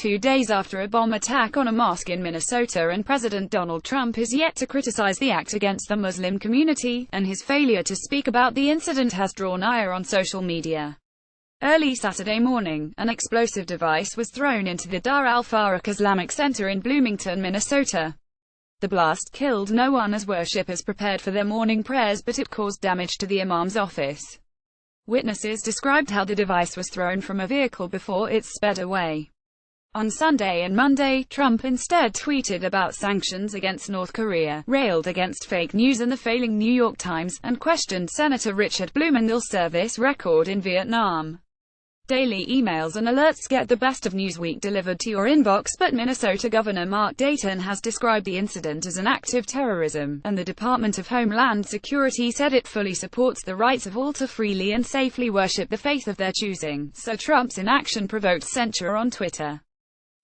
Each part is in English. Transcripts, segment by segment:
2 days after a bomb attack on a mosque in Minnesota, and President Donald Trump is yet to criticize the act against the Muslim community, and his failure to speak about the incident has drawn ire on social media. Early Saturday morning, an explosive device was thrown into the Dar al-Faruq Islamic Center in Bloomington, Minnesota. The blast killed no one as worshippers prepared for their morning prayers, but it caused damage to the imam's office. Witnesses described how the device was thrown from a vehicle before it sped away. On Sunday and Monday, Trump instead tweeted about sanctions against North Korea, railed against fake news and the failing New York Times, and questioned Senator Richard Blumenthal's service record in Vietnam. Daily emails and alerts get the best of Newsweek delivered to your inbox, but Minnesota Governor Mark Dayton has described the incident as an act of terrorism, and the Department of Homeland Security said it fully supports the rights of all to freely and safely worship the faith of their choosing, so Trump's inaction provoked censure on Twitter.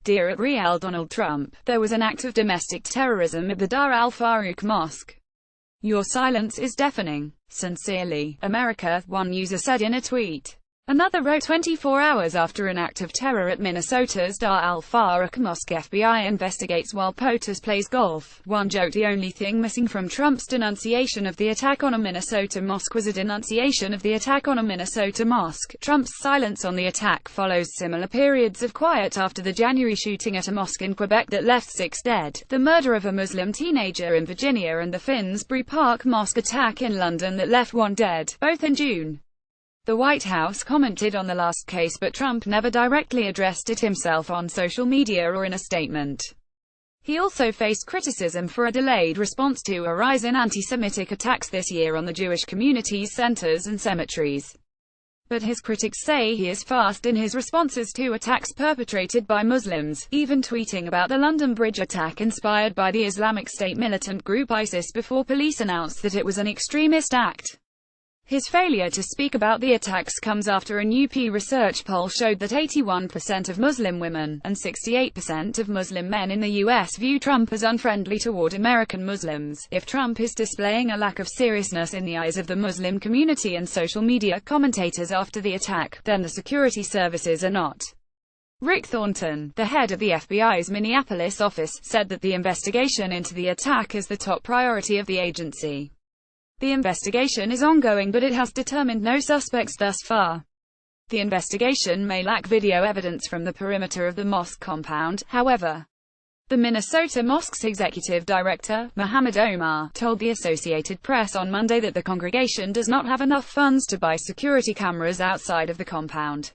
Dear Real Donald Trump, there was an act of domestic terrorism at the Dar al-Faruq Mosque. Your silence is deafening. Sincerely, America, one user said in a tweet. Another wrote 24 hours after an act of terror at Minnesota's Dar al-Faruq Mosque, FBI investigates while POTUS plays golf. One joked the only thing missing from Trump's denunciation of the attack on a Minnesota mosque was a denunciation of the attack on a Minnesota mosque. Trump's silence on the attack follows similar periods of quiet after the January shooting at a mosque in Quebec that left 6 dead, the murder of a Muslim teenager in Virginia, and the Finsbury Park Mosque attack in London that left 1 dead, both in June. The White House commented on the last case, but Trump never directly addressed it himself on social media or in a statement. He also faced criticism for a delayed response to a rise in anti-Semitic attacks this year on the Jewish community's centers and cemeteries. But his critics say he is fast in his responses to attacks perpetrated by Muslims, even tweeting about the London Bridge attack inspired by the Islamic State militant group ISIS before police announced that it was an extremist act. His failure to speak about the attacks comes after a new Pew Research poll showed that 81% of Muslim women, and 68% of Muslim men in the U.S. view Trump as unfriendly toward American Muslims. If Trump is displaying a lack of seriousness in the eyes of the Muslim community and social media commentators after the attack, then the security services are not. Rick Thornton, the head of the FBI's Minneapolis office, said that the investigation into the attack is the top priority of the agency. The investigation is ongoing, but it has determined no suspects thus far. The investigation may lack video evidence from the perimeter of the mosque compound, however. The Minnesota Mosque's executive director, Mohammed Omar, told the Associated Press on Monday that the congregation does not have enough funds to buy security cameras outside of the compound.